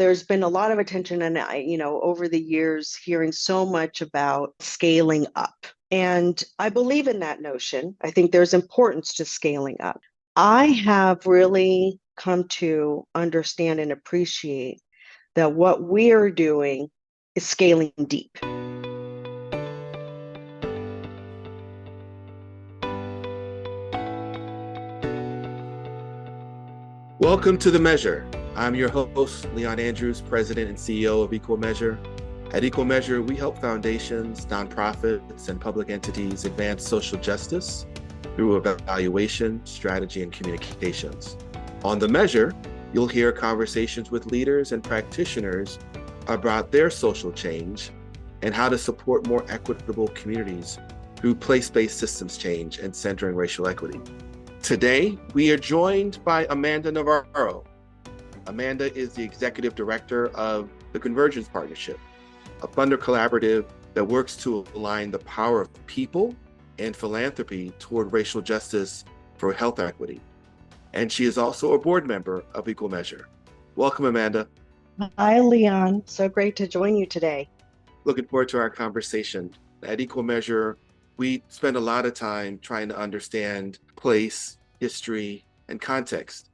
There's been a lot of attention and over the years hearing so much about scaling up. And I believe in that notion. I think there's importance to scaling up. I have really come to understand and appreciate that what we are doing is scaling deep. Welcome to The Measure. I'm your host, Leon Andrews, President and CEO of Equal Measure. At Equal Measure, we help foundations, nonprofits, and public entities advance social justice through evaluation, strategy, and communications. On The Measure, you'll hear conversations with leaders and practitioners about their social change and how to support more equitable communities through place-based systems change and centering racial equity. Today, we are joined by Amanda Navarro. Amanda is the Executive Director of the Convergence Partnership, a funder collaborative that works to align the power of people and philanthropy toward racial justice for health equity. And she is also a board member of Equal Measure. Welcome, Amanda. Hi, Leon. So great to join you today. Looking forward to our conversation. At Equal Measure, we spend a lot of time trying to understand place, history, and context.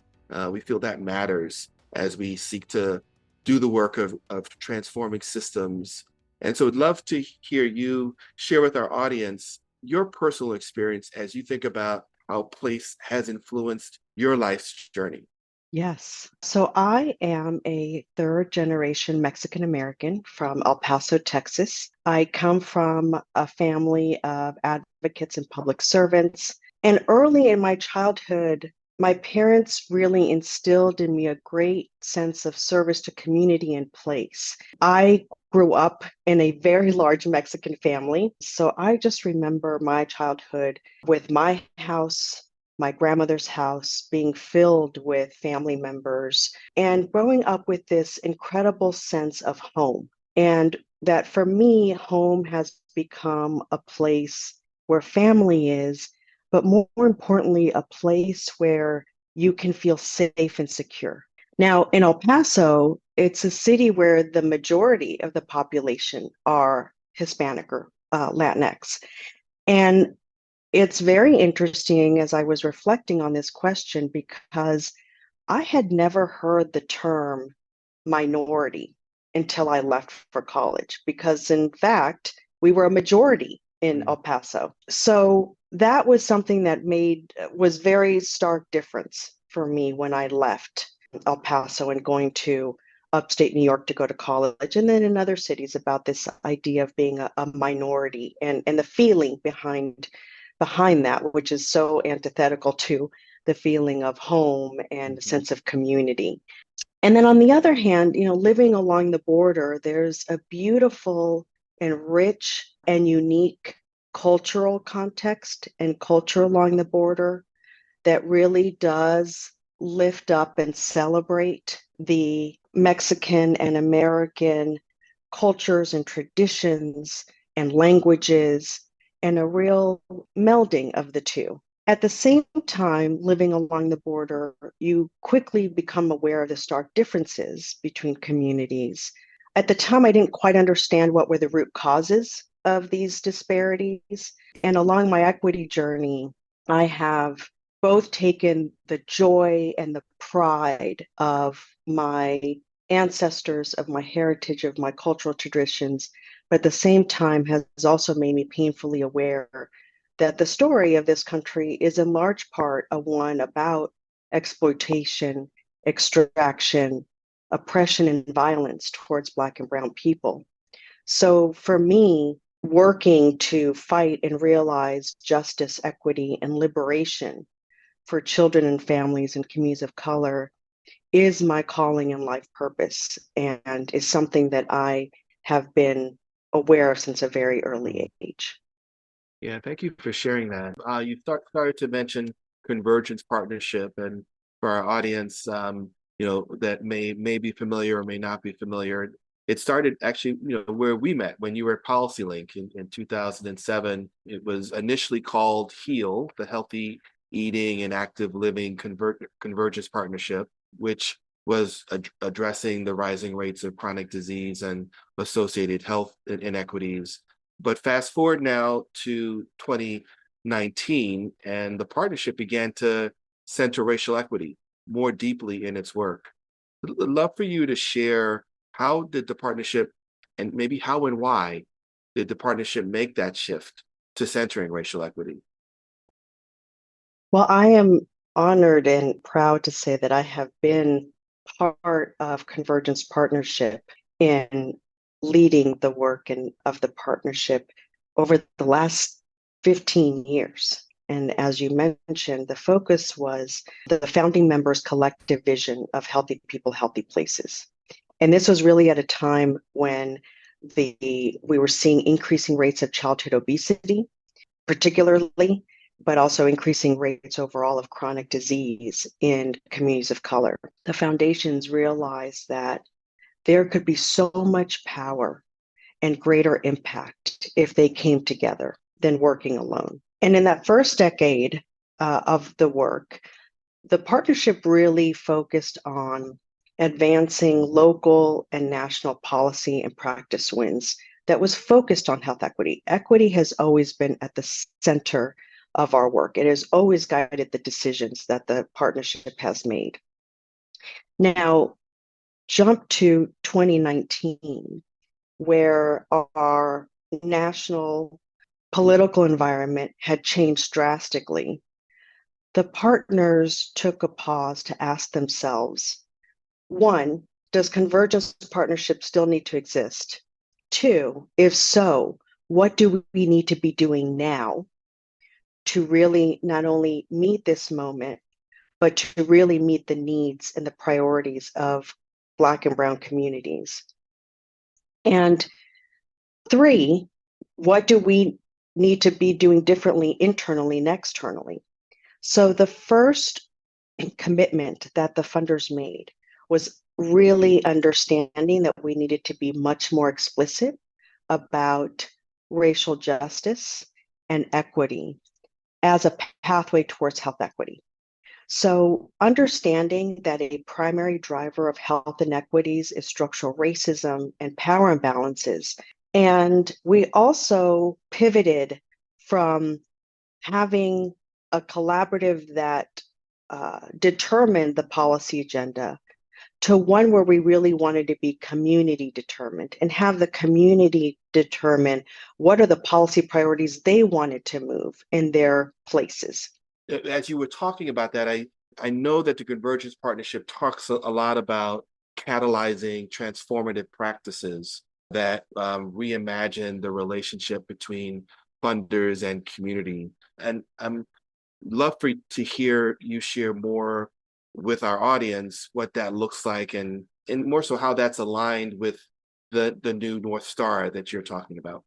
We feel that matters as we seek to do the work of transforming systems. And so I'd love to hear you share with our audience your personal experience as you think about how place has influenced your life's journey. Yes. So I am a third generation Mexican American from El Paso, Texas. I come from a family of advocates and public servants. And early in my childhood, my parents really instilled in me a great sense of service to community and place. I grew up in a very large Mexican family. So I just remember my childhood with my house, my grandmother's house being filled with family members and growing up with this incredible sense of home. And that for me, home has become a place where family is, but more importantly, a place where you can feel safe and secure. Now, in El Paso, it's a city where the majority of the population are Hispanic or Latinx. And it's very interesting as I was reflecting on this question because I had never heard the term minority until I left for college, because in fact, we were a majority in El Paso. So that was something that was very stark difference for me when I left El Paso and going to upstate New York to go to college, and then in other cities about this idea of being a minority and the feeling behind that, which is so antithetical to the feeling of home and a sense of community. And then on the other hand, living along the border, there's a beautiful and rich and unique cultural context and culture along the border that really does lift up and celebrate the Mexican and American cultures and traditions and languages, and a real melding of the two. At the same time, living along the border, you quickly become aware of the stark differences between communities. At the time, I didn't quite understand what were the root causes of these disparities. And along my equity journey, I have both taken the joy and the pride of my ancestors, of my heritage, of my cultural traditions, but at the same time has also made me painfully aware that the story of this country is in large part a one about exploitation, extraction, oppression, and violence towards Black and Brown people. So for me, working to fight and realize justice, equity, and liberation for children and families and communities of color is my calling and life purpose, and is something that I have been aware of since a very early age. Yeah, thank you for sharing that. You started to mention Convergence Partnership, and for our audience, that may be familiar or may not be familiar, it started actually, where we met when you were at PolicyLink in 2007. It was initially called HEAL, the Healthy Eating and Active Living Convergence Partnership, which was addressing the rising rates of chronic disease and associated health inequities. But fast forward now to 2019, and the partnership began to center racial equity more deeply in its work. I'd love for you to share, how did the partnership, and maybe how and why did the partnership make that shift to centering racial equity? Well, I am honored and proud to say that I have been part of Convergence Partnership in leading the work of the partnership over the last 15 years. And as you mentioned, the focus was the founding members' collective vision of healthy people, healthy places. And this was really at a time when we were seeing increasing rates of childhood obesity, particularly, but also increasing rates overall of chronic disease in communities of color. The foundations realized that there could be so much power and greater impact if they came together than working alone. And in that first decade of the work, the partnership really focused on advancing local and national policy and practice wins that was focused on health equity. Equity has always been at the center of our work. It has always guided the decisions that the partnership has made. Now, jump to 2019, where our national political environment had changed drastically. The partners took a pause to ask themselves, one, does Convergence Partnership still need to exist? Two, if so, what do we need to be doing now to really not only meet this moment, but to really meet the needs and the priorities of Black and Brown communities? And three, what do we need to be doing differently internally and externally? So the first commitment that the funders made was really understanding that we needed to be much more explicit about racial justice and equity as a pathway towards health equity. So understanding that a primary driver of health inequities is structural racism and power imbalances. And we also pivoted from having a collaborative that determined the policy agenda to one where we really wanted to be community determined and have the community determine what are the policy priorities they wanted to move in their places. As you were talking about that, I know that the Convergence Partnership talks a lot about catalyzing transformative practices that reimagine the relationship between funders and community. And I'm love to hear you share more with our audience what that looks like, and more so how that's aligned with the new North Star that you're talking about.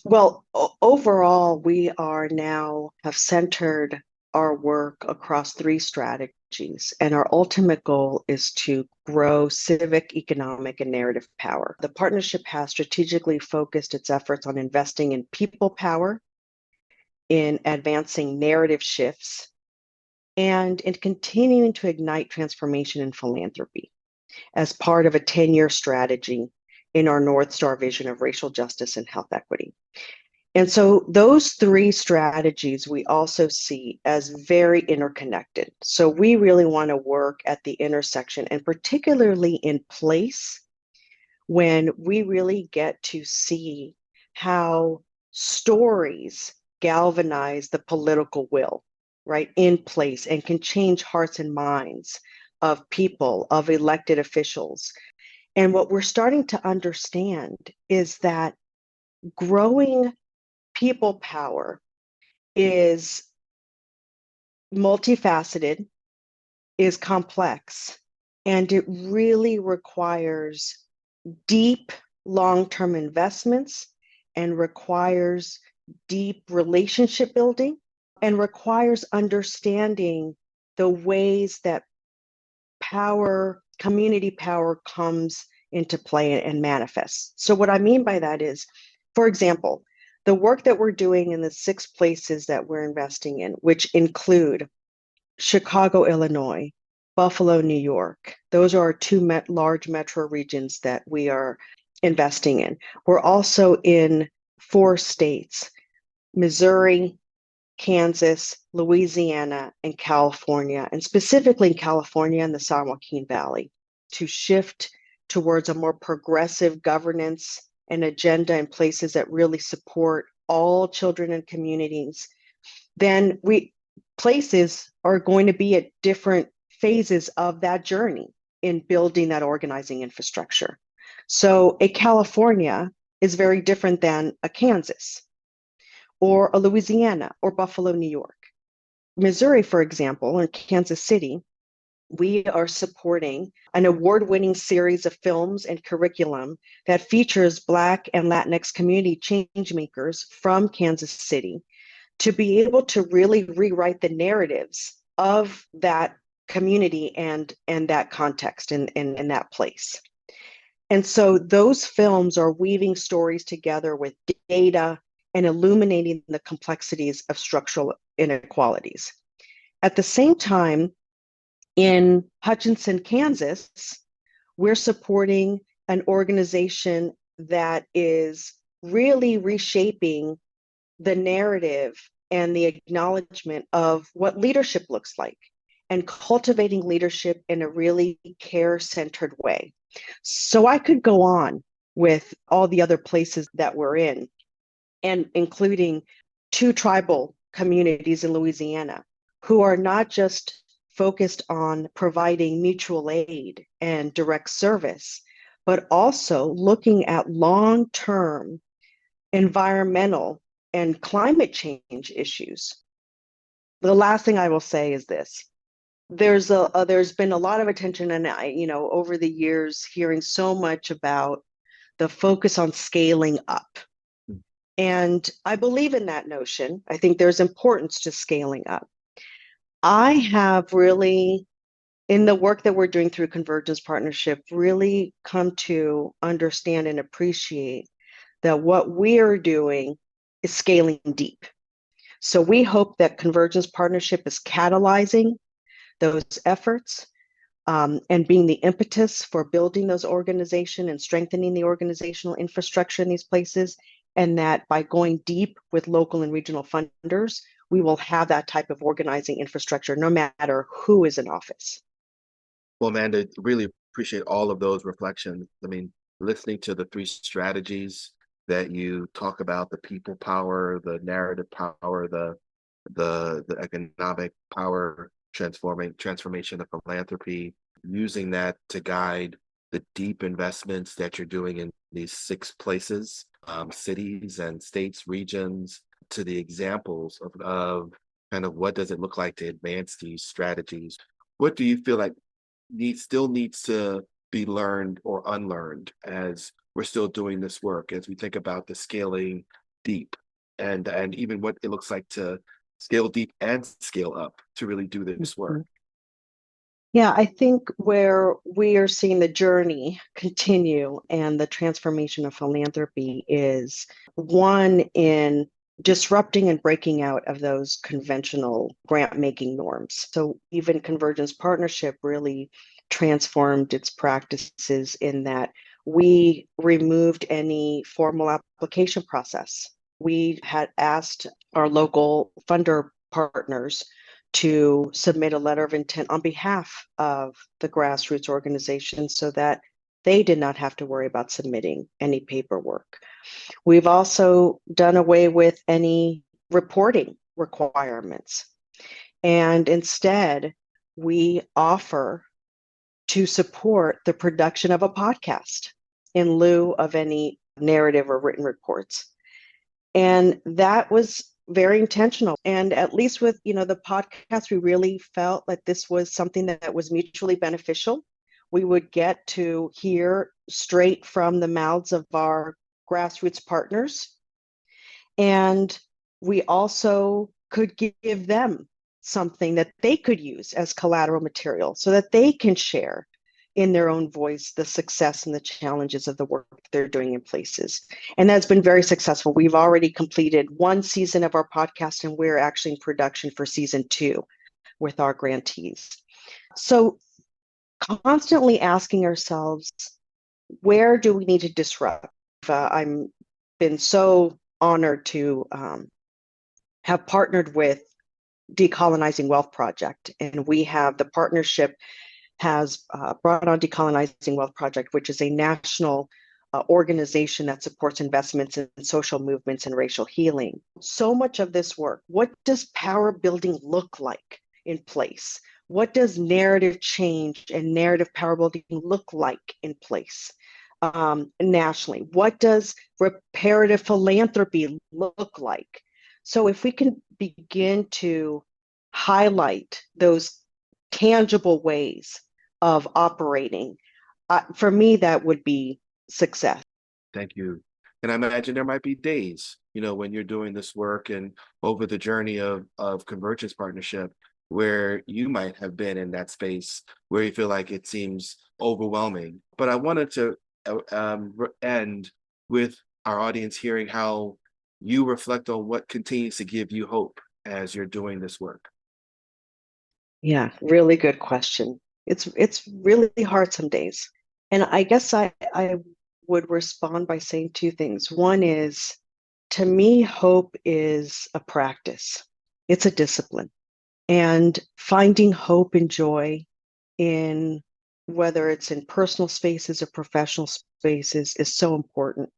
Well, overall, we are now have centered our work across three strategies, and our ultimate goal is to grow civic, economic, and narrative power. The partnership has strategically focused its efforts on investing in people power, in advancing narrative shifts, and in continuing to ignite transformation in philanthropy as part of a 10-year strategy in our North Star vision of racial justice and health equity. And so those three strategies we also see as very interconnected. So we really want to work at the intersection, and particularly in place, when we really get to see how stories galvanize the political will, right, in place, and can change hearts and minds of people, of elected officials. And what we're starting to understand is that growing people power is multifaceted, is complex, and it really requires deep long-term investments, and requires deep relationship building, and requires understanding the ways that power, community power, comes into play and manifests. So what I mean by that is, for example, the work that we're doing in the 6 places that we're investing in, which include Chicago, Illinois, Buffalo, New York. Those are our two large metro regions that we are investing in. We're also in 4 states: Missouri, Kansas, Louisiana, and California, and specifically in California and the San Joaquin Valley, to shift towards a more progressive governance and agenda in places that really support all children and communities. Then places are going to be at different phases of that journey in building that organizing infrastructure. So a California is very different than a Kansas or a Louisiana or Buffalo, New York. Missouri, for example, in Kansas City, we are supporting an award-winning series of films and curriculum that features Black and Latinx community change makers from Kansas City to be able to really rewrite the narratives of that community and that context in that place. And so those films are weaving stories together with data and illuminating the complexities of structural inequalities. At the same time, in Hutchinson, Kansas, we're supporting an organization that is really reshaping the narrative and the acknowledgement of what leadership looks like and cultivating leadership in a really care-centered way. So I could go on with all the other places that we're in, and including 2 tribal communities in Louisiana who are not just focused on providing mutual aid and direct service, but also looking at long-term environmental and climate change issues. The last thing I will say is this. There's been a lot of attention, and over the years, hearing so much about the focus on scaling up. And I believe in that notion. I think there's importance to scaling up. I have really, in the work that we're doing through Convergence Partnership, really come to understand and appreciate that what we are doing is scaling deep. So we hope that Convergence Partnership is catalyzing those efforts and being the impetus for building those organizations and strengthening the organizational infrastructure in these places, and that by going deep with local and regional funders, we will have that type of organizing infrastructure no matter who is in office. Well, Amanda, really appreciate all of those reflections. I mean, listening to the 3 strategies that you talk about, the people power, the narrative power, the economic power, transformation of philanthropy, using that to guide the deep investments that you're doing in these 6 places, cities and states, regions, to the examples of kind of what does it look like to advance these strategies. What do you feel like still needs to be learned or unlearned as we're still doing this work, as we think about the scaling deep and even what it looks like to scale deep and scale up to really do this work? Yeah, I think where we are seeing the journey continue and the transformation of philanthropy is one in disrupting and breaking out of those conventional grant-making norms. So even Convergence Partnership really transformed its practices in that we removed any formal application process. We had asked our local funder partners to submit a letter of intent on behalf of the grassroots organization so that they did not have to worry about submitting any paperwork. We've also done away with any reporting requirements. And instead, we offer to support the production of a podcast in lieu of any narrative or written reports. And that was very intentional. And at least with, the podcast, we really felt like this was something that was mutually beneficial. We would get to hear straight from the mouths of our grassroots partners. And we also could give them something that they could use as collateral material so that they can share in their own voice the success and the challenges of the work they're doing in places. And that's been very successful. We've already completed 1 season of our podcast, and we're actually in production for season 2 with our grantees. So constantly asking ourselves, where do we need to disrupt? I'm been so honored to have partnered with Decolonizing Wealth Project, and we have the partnership has brought on Decolonizing Wealth Project, which is a national organization that supports investments in social movements and racial healing. So much of this work, what does power building look like in place? What does narrative change and narrative power building look like in place nationally? What does reparative philanthropy look like? So if we can begin to highlight those tangible ways of operating, for me, that would be success. Thank you. And I imagine there might be days, when you're doing this work and over the journey of Convergence Partnership, where you might have been in that space where you feel like it seems overwhelming. But I wanted to end with our audience hearing how you reflect on what continues to give you hope as you're doing this work. Yeah, really good question. It's really hard some days. And I guess I would respond by saying two things. One is, to me, hope is a practice. It's a discipline. And finding hope and joy in whether it's in personal spaces or professional spaces is so important.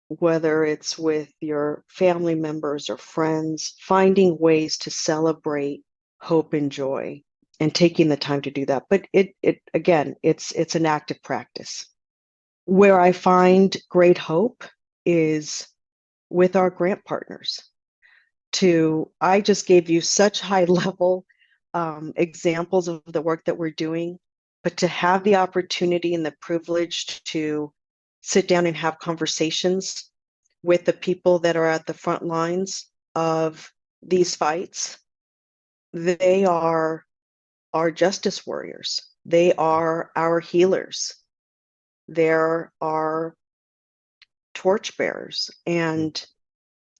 Whether it's with your family members or friends, finding ways to celebrate hope and joy and taking the time to do that. But it again, it's an active practice. Where I find great hope is with our grant partners. I just gave you such high level examples of the work that we're doing, but to have the opportunity and the privilege to sit down and have conversations with the people that are at the front lines of these fights, they are our justice warriors. They are our healers. They're our torchbearers. And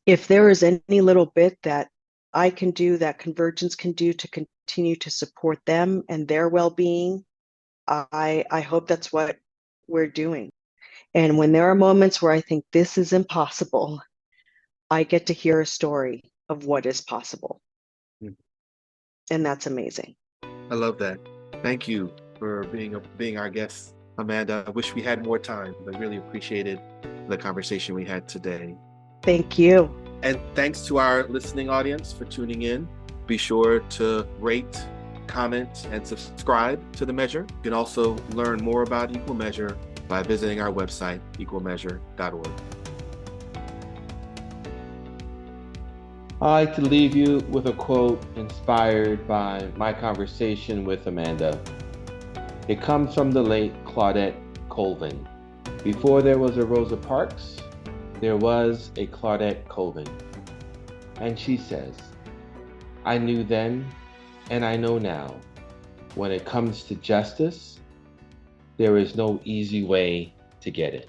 if there is any little bit that I can do, that Convergence can do to continue to support them and their well-being, I hope that's what we're doing. And when there are moments where I think this is impossible, I get to hear a story of what is possible. And that's amazing. I love that. Thank you for being our guest, Amanda. I wish we had more time, but really appreciated the conversation we had today. Thank you. And thanks to our listening audience for tuning in. Be sure to rate, comment, and subscribe to The Measure. You can also learn more about Equal Measure by visiting our website, equalmeasure.org. I'd like to leave you with a quote inspired by my conversation with Amanda. It comes from the late Claudette Colvin. Before there was a Rosa Parks, there was a Claudette Colvin. And she says, I knew then and I know now, when it comes to justice, there is no easy way to get it.